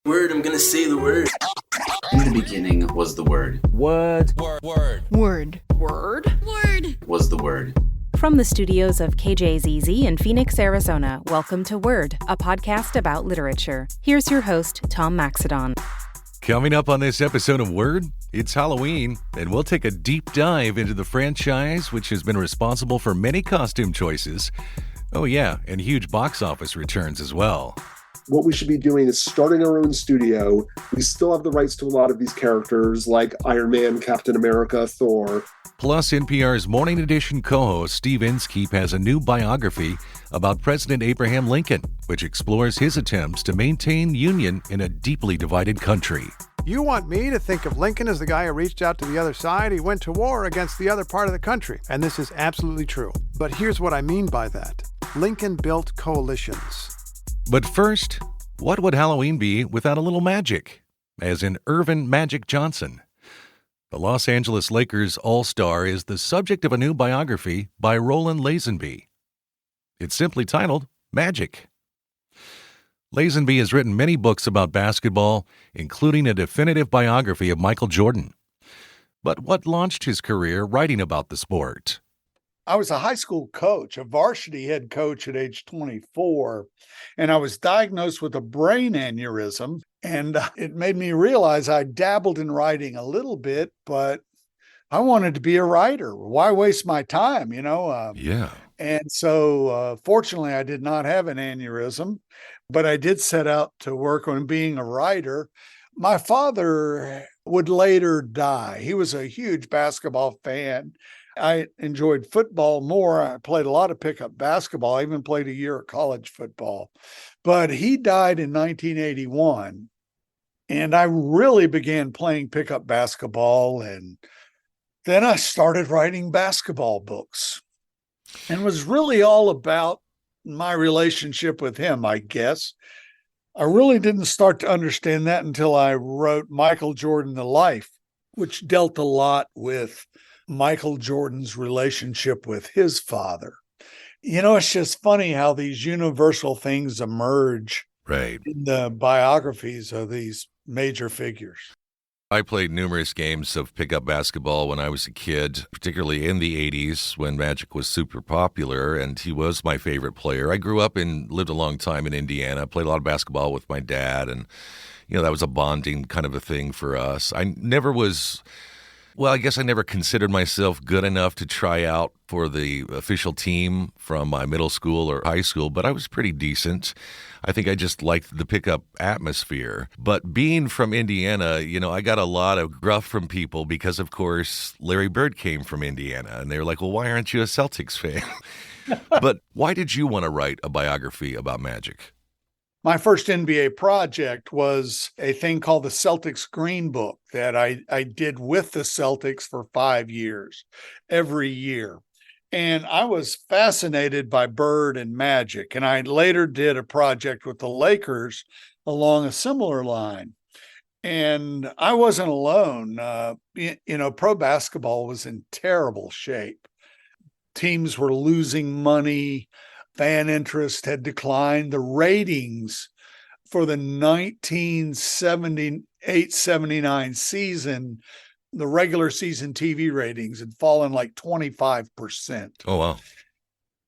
Word, I'm gonna say the word. In the beginning was the Word. Word. Was the Word. From the studios of KJZZ in Phoenix, Arizona, welcome to Word, a podcast about literature. Here's your host, Tom Maxedon. Coming up on this episode of Word, it's Halloween, and we'll take a deep dive into the franchise, which has been responsible for many costume choices. Oh yeah, and huge box office returns as well. What we should be doing is starting our own studio. We still have the rights to a lot of these characters like Iron Man, Captain America, Thor. Plus, NPR's Morning Edition co-host Steve Inskeep has a new biography about President Abraham Lincoln, which explores his attempts to maintain union in a deeply divided country. You want me to think of Lincoln as the guy who reached out to the other side? He went to war against the other part of the country. And this is absolutely true. But here's what I mean by that. Lincoln built coalitions. But first, what would Halloween be without a little magic? As in Earvin Magic Johnson. The Los Angeles Lakers All-Star is the subject of a new biography by Roland Lazenby. It's simply titled Magic. Lazenby has written many books about basketball, including a definitive biography of Michael Jordan. But what launched his career writing about the sport? I was a high school coach, a varsity head coach at age 24, and I was diagnosed with a brain aneurysm. And it made me realize I dabbled in writing a little bit, but I wanted to be a writer. Why waste my time, Yeah. And so fortunately, I did not have an aneurysm, but I did set out to work on being a writer. My father would later die. He was a huge basketball fan. I enjoyed football more. I played a lot of pickup basketball. I even played a year of college football. But he died in 1981. And I really began playing pickup basketball. And then I started writing basketball books. And it was really all about my relationship with him, I guess. I really didn't start to understand that until I wrote Michael Jordan, The Life, which dealt a lot with Michael Jordan's relationship with his father. It's just funny how these universal things emerge in the biographies of these major figures. I played numerous games of pickup basketball when I was a kid, particularly in the 80s when Magic was super popular, and he was my favorite player. I grew up and lived a long time in Indiana, played a lot of basketball with my dad, and that was a bonding kind of a thing for us. I guess I never considered myself good enough to try out for the official team from my middle school or high school, but I was pretty decent. I think I just liked the pickup atmosphere. But being from Indiana, I got a lot of gruff from people because, of course, Larry Bird came from Indiana. And they were like, well, why aren't you a Celtics fan? But why did you want to write a biography about Magic? My first NBA project was a thing called the Celtics Green Book that I did with the Celtics for 5 years, every year. And I was fascinated by Bird and Magic. And I later did a project with the Lakers along a similar line. And I wasn't alone. Pro basketball was in terrible shape. Teams were losing money. Fan interest had declined. The ratings for the 1978-79 season, the regular season TV ratings had fallen like 25%. Oh, wow.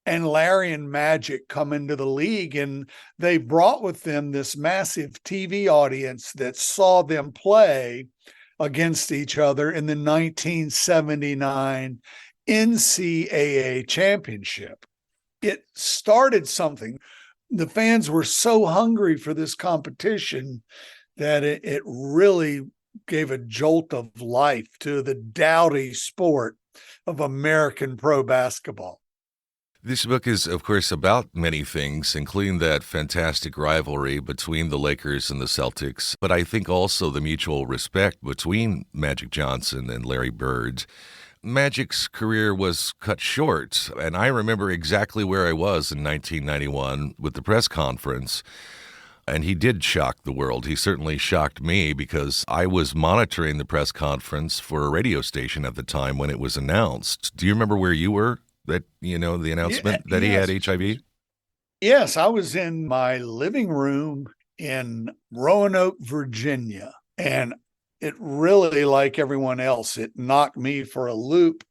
And Larry and Magic come into the league, and they brought with them this massive TV audience that saw them play against each other in the 1979 NCAA championship. It started something. The fans were so hungry for this competition that it really gave a jolt of life to the dowdy sport of American pro basketball. This book is, of course, about many things, including that fantastic rivalry between the Lakers and the Celtics, but I think also the mutual respect between Magic Johnson and Larry Bird. Magic's career was cut short, and I remember exactly where I was in 1991 with the press conference, and he did shock the world. He certainly shocked me because I was monitoring the press conference for a radio station at the time when it was announced. Do you remember where you were, the announcement that he had HIV? Yes, I was in my living room in Roanoke, Virginia. And it really, like everyone else, it knocked me for a loop.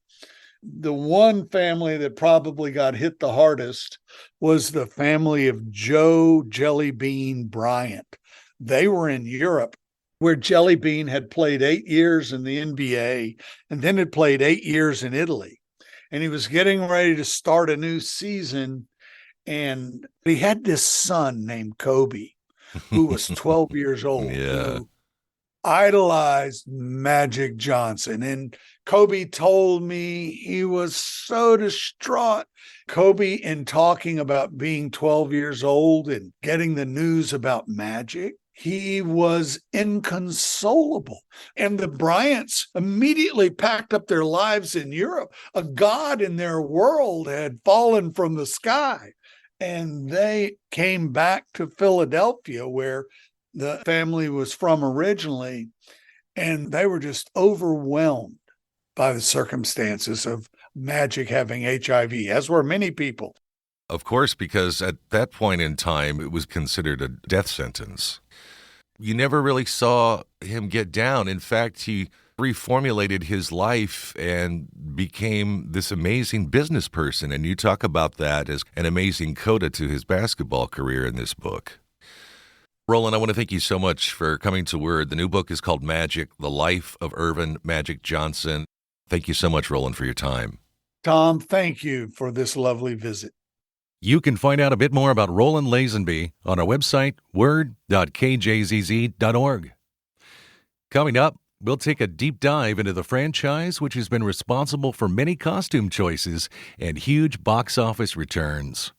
The one family that probably got hit the hardest was the family of Joe Jelly Bean Bryant. They were in Europe, where Jelly Bean had played 8 years in the NBA and then had played 8 years in Italy. And he was getting ready to start a new season. And he had this son named Kobe, who was 12 years old, Yeah. who idolized Magic Johnson. And Kobe told me he was so distraught. Kobe, in talking about being 12 years old and getting the news about Magic, he was inconsolable. And the Bryants immediately packed up their lives in Europe. A god in their world had fallen from the sky. And they came back to Philadelphia, where the family was from originally, and they were just overwhelmed by the circumstances of Magic having HIV, as were many people. Of course, because at that point in time, it was considered a death sentence. You never really saw him get down. In fact, he reformulated his life and became this amazing business person. And you talk about that as an amazing coda to his basketball career in this book. Roland, I want to thank you so much for coming to Word. The new book is called Magic, The Life of Earvin Magic Johnson. Thank you so much, Roland, for your time. Tom, thank you for this lovely visit. You can find out a bit more about Roland Lazenby on our website, word.kjzz.org. Coming up, we'll take a deep dive into the franchise which has been responsible for many costume choices and huge box office returns.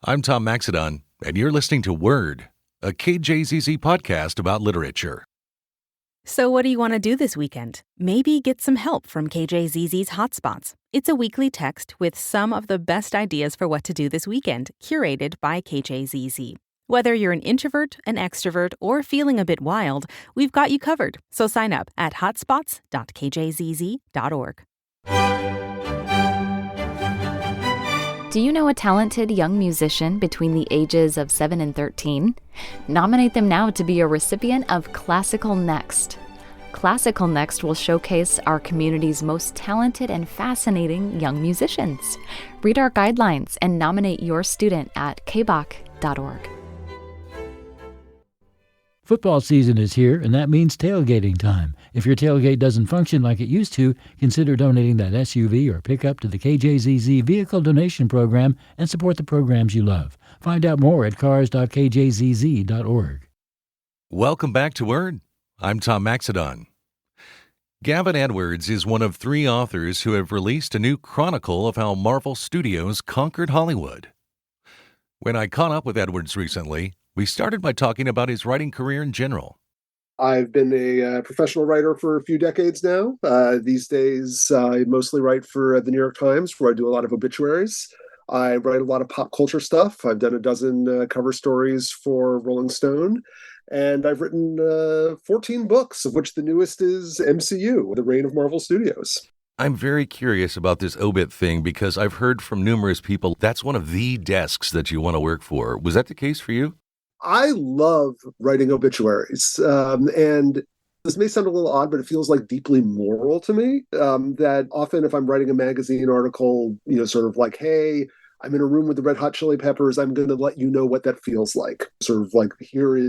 I'm Tom Maxedon, and you're listening to Word, a KJZZ podcast about literature. So what do you want to do this weekend? Maybe get some help from KJZZ's Hotspots. It's a weekly text with some of the best ideas for what to do this weekend, curated by KJZZ. Whether you're an introvert, an extrovert, or feeling a bit wild, we've got you covered. So sign up at hotspots.kjzz.org. Do you know a talented young musician between the ages of 7 and 13? Nominate them now to be a recipient of Classical Next. Classical Next will showcase our community's most talented and fascinating young musicians. Read our guidelines and nominate your student at kbach.org. Football season is here, and that means tailgating time. If your tailgate doesn't function like it used to, consider donating that SUV or pickup to the KJZZ Vehicle Donation Program and support the programs you love. Find out more at cars.kjzz.org. Welcome back to Word. I'm Tom Maxedon. Gavin Edwards is one of 3 authors who have released a new chronicle of how Marvel Studios conquered Hollywood. When I caught up with Edwards recently, we started by talking about his writing career in general. I've been a professional writer for a few decades now. These days, I mostly write for the New York Times, where I do a lot of obituaries. I write a lot of pop culture stuff. I've done a dozen cover stories for Rolling Stone. And I've written 14 books, of which the newest is MCU, The Reign of Marvel Studios. I'm very curious about this obit thing because I've heard from numerous people that's one of the desks that you want to work for. Was that the case for you? I love writing obituaries, and this may sound a little odd, but it feels like deeply moral to me, that often if I'm writing a magazine article, sort of like, hey, I'm in a room with the Red Hot Chili Peppers, I'm going to let you know what that feels like. Sort of like,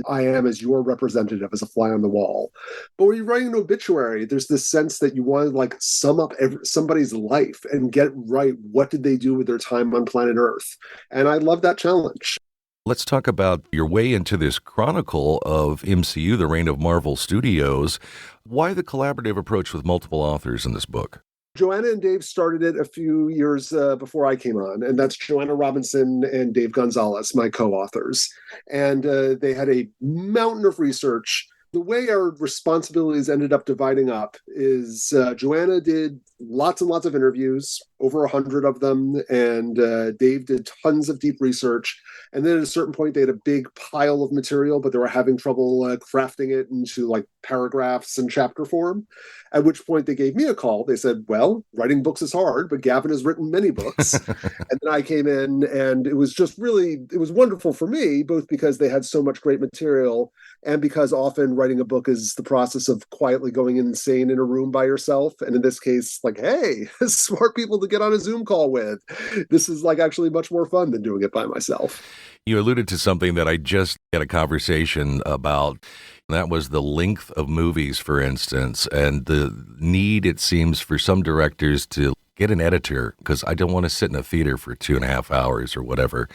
I am as your representative, as a fly on the wall. But when you're writing an obituary, there's this sense that you want to sum up somebody's life and get right, what did they do with their time on planet Earth? And I love that challenge. Let's talk about your way into this chronicle of MCU, The Reign of Marvel Studios. Why the collaborative approach with multiple authors in this book? Joanna and Dave started it a few years before I came on, and that's Joanna Robinson and Dave Gonzalez, my co-authors. And they had a mountain of research The way our responsibilities ended up dividing up is Joanna did lots and lots of interviews, over 100 of them, and Dave did tons of deep research. And then at a certain point, they had a big pile of material, but they were having trouble crafting it into like paragraphs and chapter form. At which point they gave me a call. They said, well, writing books is hard, but Gavin has written many books. And then I came in, and it was wonderful for me, both because they had so much great material and because often writing a book is the process of quietly going insane in a room by yourself. And in this case, like, hey, smart people to get on a Zoom call with. This is like actually much more fun than doing it by myself. You alluded to something that I just had a conversation about. That was the length of movies, for instance, and the need, it seems, for some directors to get an editor, because I don't want to sit in a theater for 2.5 hours or whatever.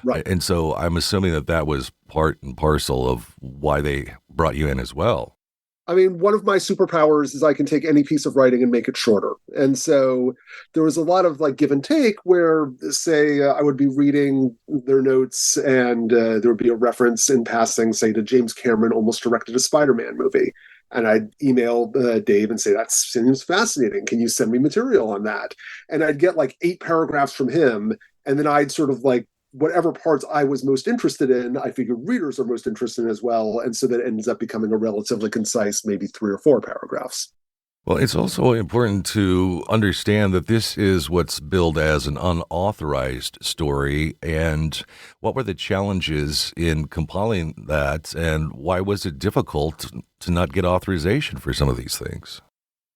Right. And so I'm assuming that was part and parcel of why they brought you in as well. I mean, one of my superpowers is I can take any piece of writing and make it shorter. And so there was a lot of like give and take where, say, I would be reading their notes and there would be a reference in passing, say, to James Cameron almost directed a Spider-Man movie. And I'd email Dave and say, that seems fascinating. Can you send me material on that? And I'd get like 8 paragraphs from him. And then I'd sort of like, whatever parts I was most interested in, I figured readers are most interested in as well. And so that ends up becoming a relatively concise, maybe 3 or 4 paragraphs. Well, it's also important to understand that this is what's billed as an unauthorized story. And what were the challenges in compiling that? And why was it difficult to not get authorization for some of these things?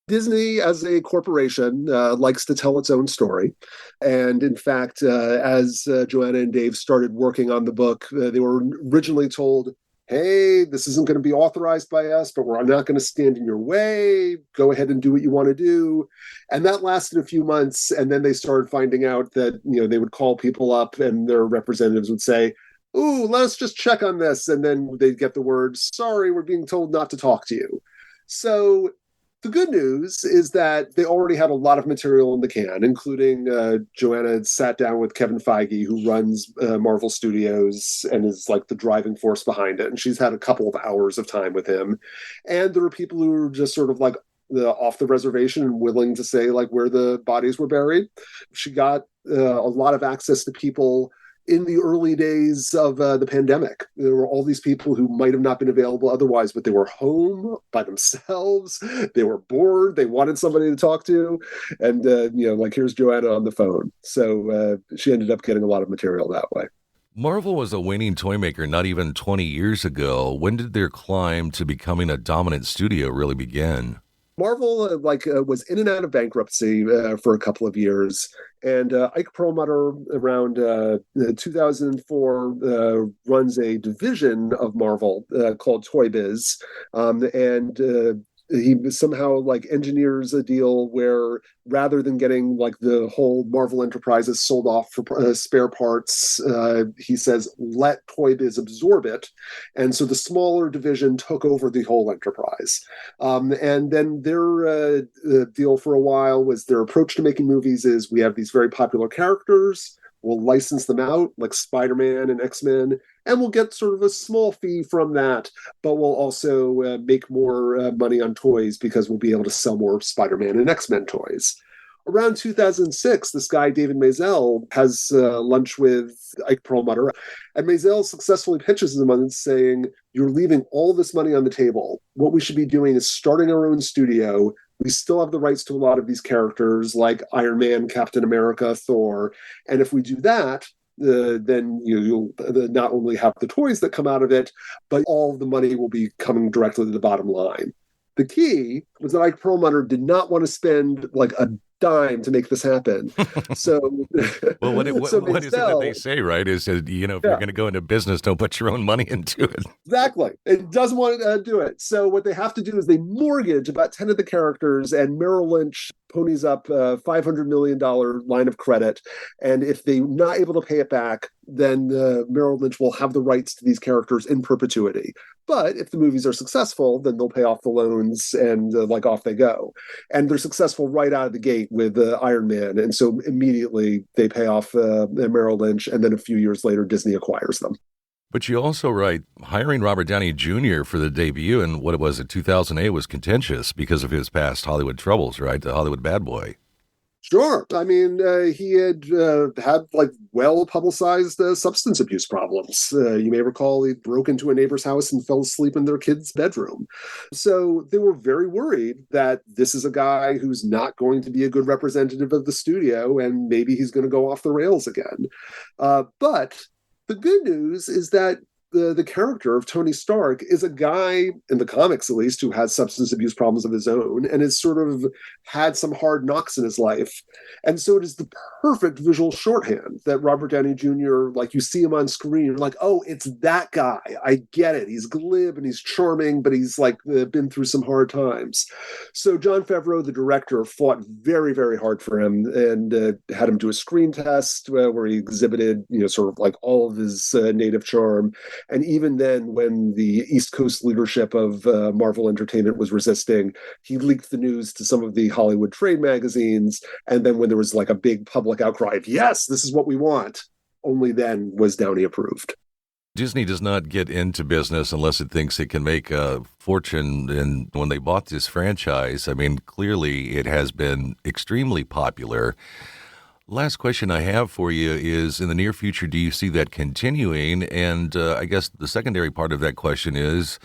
Disney, as a corporation, likes to tell its own story. And in fact, as Joanna and Dave started working on the book, they were originally told, hey, this isn't going to be authorized by us, but we're not going to stand in your way. Go ahead and do what you want to do. And that lasted a few months. And then they started finding out that, they would call people up and their representatives would say, ooh, let us just check on this. And then they'd get the word, sorry, we're being told not to talk to you. So the good news is that they already had a lot of material in the can, including Joanna had sat down with Kevin Feige, who runs Marvel Studios and is like the driving force behind it. And she's had a couple of hours of time with him. And there are people who are just sort of like off the reservation and willing to say like where the bodies were buried. She got a lot of access to people in the early days of the pandemic. There were all these people who might have not been available otherwise, but they were home by themselves. They were bored. They wanted somebody to talk to. And, like, here's Joanna on the phone. So she ended up getting a lot of material that way. Marvel was a waning toy maker not even 20 years ago. When did their climb to becoming a dominant studio really begin? Marvel was in and out of bankruptcy for a couple of years, and Ike Perlmutter around 2004 runs a division of Marvel called Toy Biz, and he somehow engineers a deal where rather than getting the whole Marvel Enterprises sold off for spare parts, he says, let Toy Biz absorb it. And so the smaller division took over the whole enterprise. And then their deal for a while was their approach to making movies is we have these very popular characters. We'll license them out like Spider-Man and X-Men, and we'll get sort of a small fee from that, but we'll also make more money on toys because we'll be able to sell more Spider-Man and X-Men toys. Around 2006, this guy, David Maisel, has lunch with Ike Perlmutter, and Maisel successfully pitches him on saying, you're leaving all this money on the table. What we should be doing is starting our own studio. We still have the rights to a lot of these characters like Iron Man, Captain America, Thor. And if we do that, then you'll not only have the toys that come out of it, but all of the money will be coming directly to the bottom line. The key was that Ike Perlmutter did not want to spend a dime to make this happen. So, well, what is it that they say, right? Is that, if you're going to go into business, don't put your own money into it. Exactly. It doesn't want to do it. So what they have to do is they mortgage about 10 of the characters, and Merrill Lynch ponies up a $500 million line of credit. And if they're not able to pay it back, then Merrill Lynch will have the rights to these characters in perpetuity. But if the movies are successful, then they'll pay off the loans and off they go. And they're successful right out of the gate with Iron Man. And so immediately they pay off Merrill Lynch. And then a few years later, Disney acquires them. But you also write, hiring Robert Downey Jr. for the debut in what it was in 2008 was contentious because of his past Hollywood troubles, right? The Hollywood bad boy. Sure. I mean, he had had like well-publicized substance abuse problems. You may recall he broke into a neighbor's house and fell asleep in their kid's bedroom. So they were very worried that this is a guy who's not going to be a good representative of the studio, and maybe he's going to go off the rails again. But the good news is that the character of Tony Stark is a guy, in the comics at least, who has substance abuse problems of his own and has sort of had some hard knocks in his life. And so it is the perfect visual shorthand that Robert Downey Jr., like you see him on screen, you're like, oh, it's that guy. I get it. He's glib and he's charming, but he's like been through some hard times. So Jon Favreau, the director, fought very, very hard for him and had him do a screen test where he exhibited, sort of like all of his native charm. And even then, when the East Coast leadership of Marvel Entertainment was resisting, he leaked the news to some of the Hollywood trade magazines. And then when there was like a big public outcry of, yes, this is what we want, only then was Downey approved. Disney does not get into business unless it thinks it can make a fortune. And when they bought this franchise, I mean, clearly it has been extremely popular. Last question I have for you is, in the near future, do you see that continuing? And I guess the secondary part of that question is,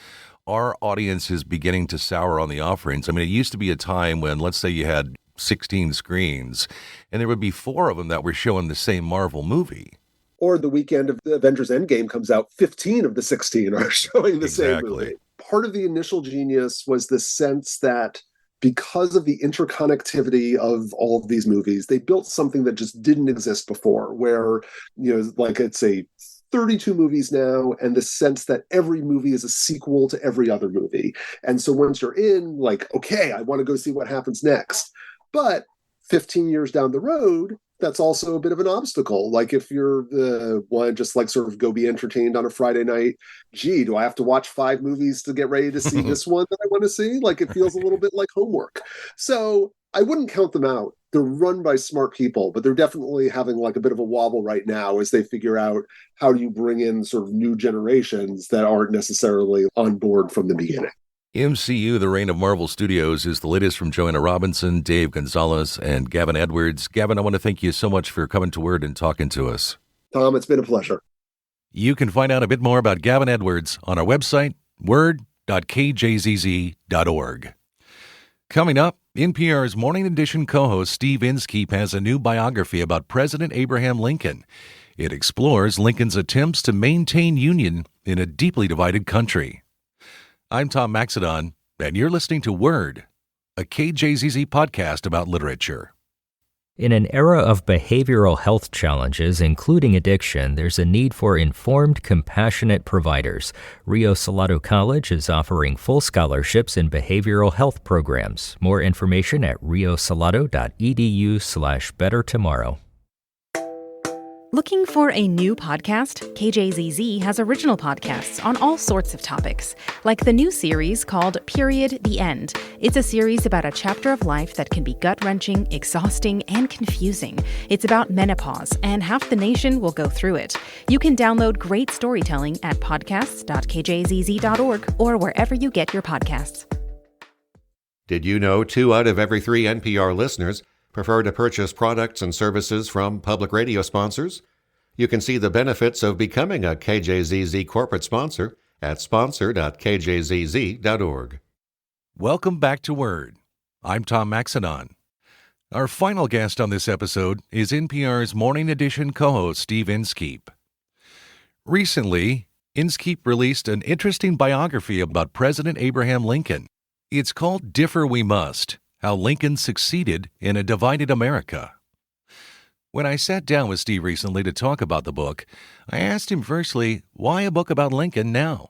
are audiences beginning to sour on the offerings? I mean, it used to be a time when, let's say you had 16 screens, and there would be 4 of them that were showing the same Marvel movie. Or the weekend of the Avengers Endgame comes out, 15 of the 16 are showing the same movie. Part of the initial genius was the sense that because of the interconnectivity of all of these movies, they built something that just didn't exist before, where, like it's a 32 movies now, and the sense that every movie is a sequel to every other movie. And so once you're in, like, okay, I want to go see what happens next. But 15 years down the road, that's also a bit of an obstacle. Like if you're want to just like sort of go be entertained on a Friday night, gee, do I have to watch 5 movies to get ready to see this one that I want to see? Like it feels a little bit like homework. So I wouldn't count them out. They're run by smart people, but they're definitely having like a bit of a wobble right now as they figure out how do you bring in sort of new generations that aren't necessarily on board from the beginning. MCU, The Reign of Marvel Studios, is the latest from Joanna Robinson, Dave Gonzalez, and Gavin Edwards. Gavin, I want to thank you so much for coming to Word and talking to us. Tom, it's been a pleasure. You can find out a bit more about Gavin Edwards on our website, word.kjzz.org. Coming up, NPR's Morning Edition co-host Steve Inskeep has a new biography about President Abraham Lincoln. It explores Lincoln's attempts to maintain union in a deeply divided country. I'm Tom Maxedon, and you're listening to Word, a KJZZ podcast about literature. In an era of behavioral health challenges, including addiction, there's a need for informed, compassionate providers. Rio Salado College is offering full scholarships in behavioral health programs. More information at riosalado.edu/bettertomorrow. Looking for a new podcast? KJZZ has original podcasts on all sorts of topics, like the new series called Period, the End. It's a series about a chapter of life that can be gut-wrenching, exhausting, and confusing. It's about menopause, and half the nation will go through it. You can download great storytelling at podcasts.kjzz.org or wherever you get your podcasts. Did you know 2 out of every 3 NPR listeners prefer to purchase products and services from public radio sponsors? You can see the benefits of becoming a KJZZ corporate sponsor at sponsor.kjzz.org. Welcome back to Word. I'm Tom Maxedon. Our final guest on this episode is NPR's Morning Edition co-host Steve Inskeep. Recently, Inskeep released an interesting biography about President Abraham Lincoln. It's called Differ We Must: How Lincoln Succeeded in a Divided America. When I sat down with Steve recently to talk about the book, I asked him firstly, why a book about Lincoln now?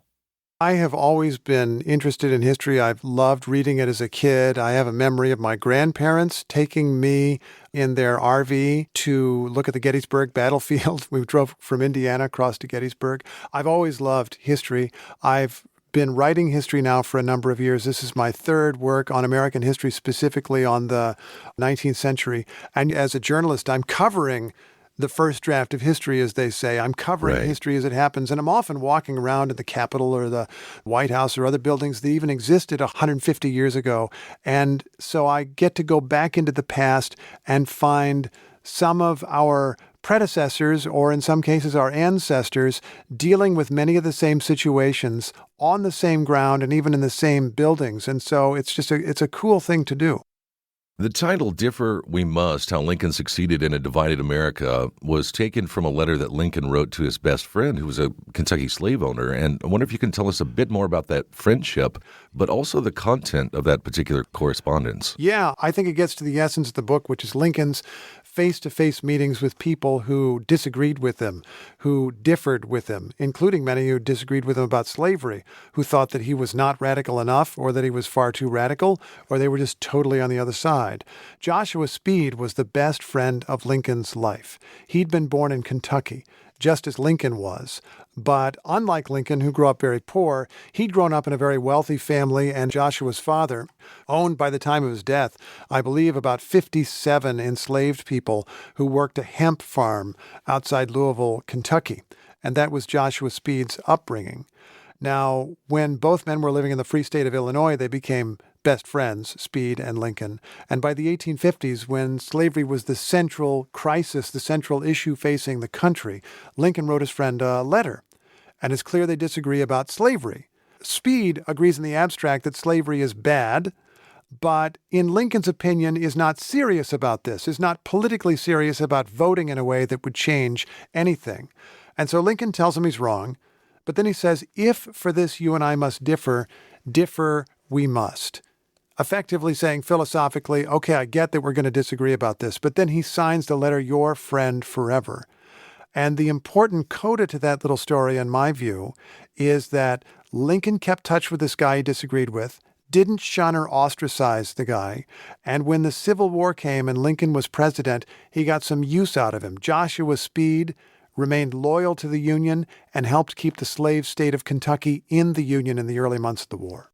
I have always been interested in history. I've loved reading it as a kid. I have a memory of my grandparents taking me in their RV to look at the Gettysburg battlefield. We drove from Indiana across to Gettysburg. I've always loved history. I've been writing history now for a number of years. This is my 3rd work on American history, specifically on the 19th century. And as a journalist, I'm covering the first draft of history, as they say. I'm covering history as it happens, and I'm often walking around in the Capitol or the White House or other buildings that even existed 150 years ago. And so I get to go back into the past and find some of our predecessors, or in some cases our ancestors, dealing with many of the same situations on the same ground and even in the same buildings. And so it's a cool thing to do. The title, Differ We Must, How Lincoln Succeeded in a Divided America, was taken from a letter that Lincoln wrote to his best friend, who was a Kentucky slave owner. And I wonder if you can tell us a bit more about that friendship, but also the content of that particular correspondence. Yeah, I think it gets to the essence of the book, which is Lincoln's face-to-face meetings with people who disagreed with him, who differed with him, including many who disagreed with him about slavery, who thought that he was not radical enough, or that he was far too radical, or they were just totally on the other side. Joshua Speed was the best friend of Lincoln's life. He'd been born in Kentucky, just as Lincoln was. But unlike Lincoln, who grew up very poor, he'd grown up in a very wealthy family, and Joshua's father owned, by the time of his death, I believe about 57 enslaved people who worked a hemp farm outside Louisville, Kentucky. And that was Joshua Speed's upbringing. Now, when both men were living in the free state of Illinois, they became best friends, Speed and Lincoln. And by the 1850s, when slavery was the central crisis, the central issue facing the country, Lincoln wrote his friend a letter. And it's clear they disagree about slavery. Speed agrees in the abstract that slavery is bad, but in Lincoln's opinion is not serious about this, is not politically serious about voting in a way that would change anything. And so Lincoln tells him he's wrong, but then he says, if for this you and I must differ, differ we must. Effectively saying philosophically, okay, I get that we're going to disagree about this, but then he signs the letter, your friend forever. And the important coda to that little story, in my view, is that Lincoln kept touch with this guy he disagreed with, didn't shun or ostracize the guy, and when the Civil War came and Lincoln was president, he got some use out of him. Joshua Speed remained loyal to the Union and helped keep the slave state of Kentucky in the Union in the early months of the war.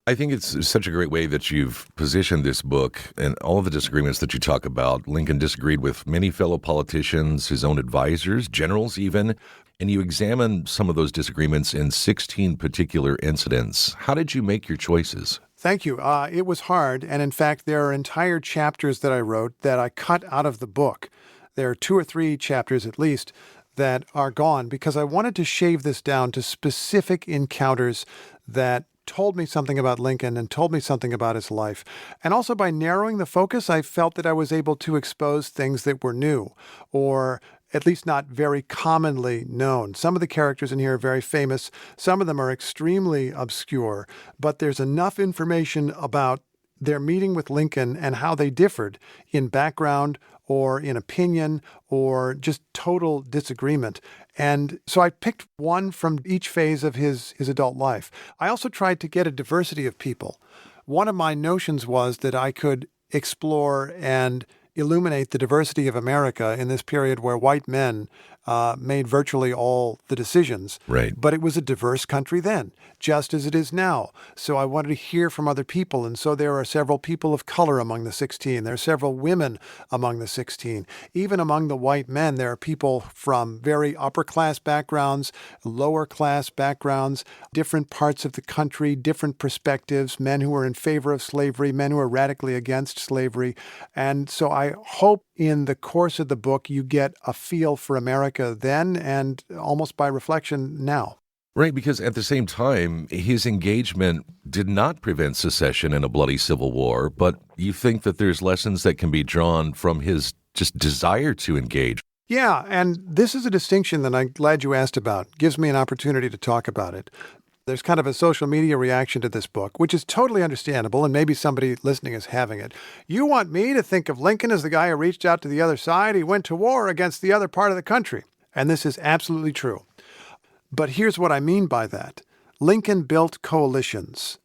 I think it's such a great way that you've positioned this book and all of the disagreements that you talk about. Lincoln disagreed with many fellow politicians, his own advisors, generals even, and you examine some of those disagreements in 16 particular incidents. How did you make your choices? Thank you. It was hard, and in fact, there are entire chapters that I wrote that I cut out of the book. There are 2 or 3 chapters at least that are gone because I wanted to shave this down to specific encounters that told me something about Lincoln and told me something about his life. And also by narrowing the focus, I felt that I was able to expose things that were new or at least not very commonly known. Some of the characters in here are very famous. Some of them are extremely obscure, but there's enough information about their meeting with Lincoln and how they differed in background or in opinion or just total disagreement. And so I picked one from each phase of his adult life. I also tried to get a diversity of people. One of my notions was that I could explore and illuminate the diversity of America in this period where white men made virtually all the decisions. Right. But it was a diverse country then, just as it is now. So I wanted to hear from other people. And so there are several people of color among the 16. There are several women among the 16. Even among the white men, there are people from very upper-class backgrounds, lower-class backgrounds, different parts of the country, different perspectives, men who are in favor of slavery, men who are radically against slavery. And so I hope in the course of the book you get a feel for America then and almost by reflection now. Right, because at the same time, his engagement did not prevent secession and a bloody civil war, but you think that there's lessons that can be drawn from his just desire to engage. Yeah, and this is a distinction that I'm glad you asked about. It gives me an opportunity to talk about it. There's kind of a social media reaction to this book, which is totally understandable, and maybe somebody listening is having it. You want me to think of Lincoln as the guy who reached out to the other side? He went to war against the other part of the country. And this is absolutely true. But here's what I mean by that. Lincoln built coalitions.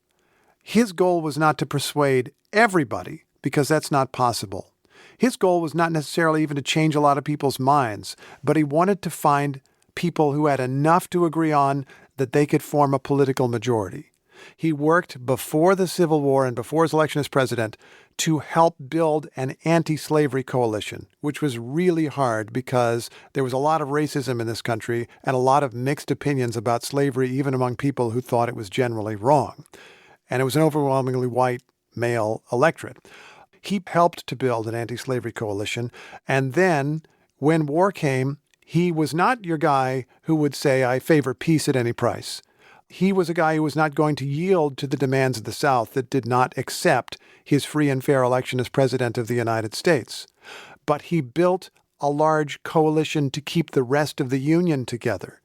His goal was not to persuade everybody, because that's not possible. His goal was not necessarily even to change a lot of people's minds, but he wanted to find people who had enough to agree on that they could form a political majority. He worked before the Civil War and before his election as president to help build an anti-slavery coalition, which was really hard because there was a lot of racism in this country and a lot of mixed opinions about slavery, even among people who thought it was generally wrong. And it was an overwhelmingly white male electorate. He helped to build an anti-slavery coalition. And then when war came, he was not your guy who would say, I favor peace at any price. He was a guy who was not going to yield to the demands of the South that did not accept his free and fair election as president of the United States. But he built a large coalition to keep the rest of the Union together.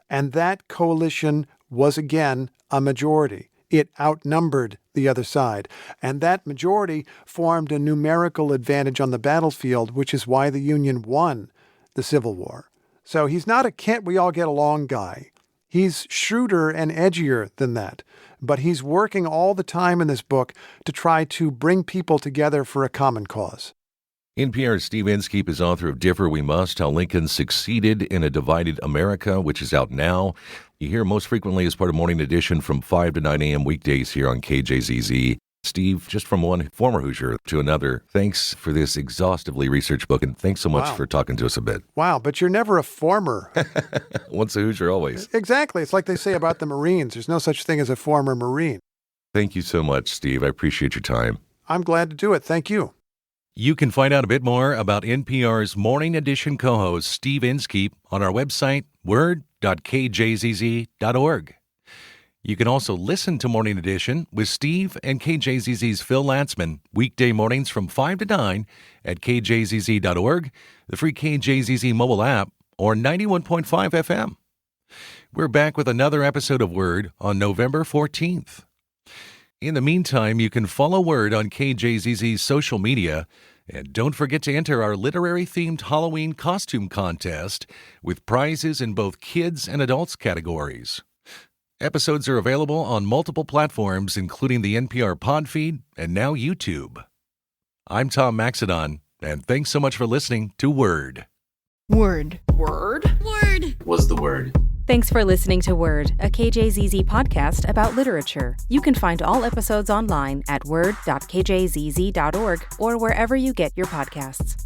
And that coalition was, again, a majority. It outnumbered the other side. And that majority formed a numerical advantage on the battlefield, which is why the Union won the Civil War. So he's not a can't-we-all-get-along guy. He's shrewder and edgier than that. But he's working all the time in this book to try to bring people together for a common cause. NPR's Steve Inskeep is author of Differ We Must, How Lincoln Succeeded in a Divided America, which is out now. You hear most frequently as part of Morning Edition from 5 to 9 a.m. weekdays here on KJZZ. Steve, just from one former Hoosier to another, thanks for this exhaustively researched book, and thanks so much for talking to us a bit. Wow, but you're never a former. Once a Hoosier, always. Exactly. It's like they say about the Marines. There's no such thing as a former Marine. Thank you so much, Steve. I appreciate your time. I'm glad to do it. Thank you. You can find out a bit more about NPR's Morning Edition co-host Steve Inskeep on our website, word.kjzz.org. You can also listen to Morning Edition with Steve and KJZZ's Phil Latzman weekday mornings from 5 to 9 at kjzz.org, the free KJZZ mobile app, or 91.5 FM. We're back with another episode of Word on November 14th. In the meantime, you can follow Word on KJZZ's social media, and don't forget to enter our literary-themed Halloween costume contest with prizes in both kids and adults categories. Episodes are available on multiple platforms, including the NPR pod feed and now YouTube. I'm Tom Maxedon, and thanks so much for listening to Word. Word. Word. Word. Was the word. Thanks for listening to Word, a KJZZ podcast about literature. You can find all episodes online at word.kjzz.org or wherever you get your podcasts.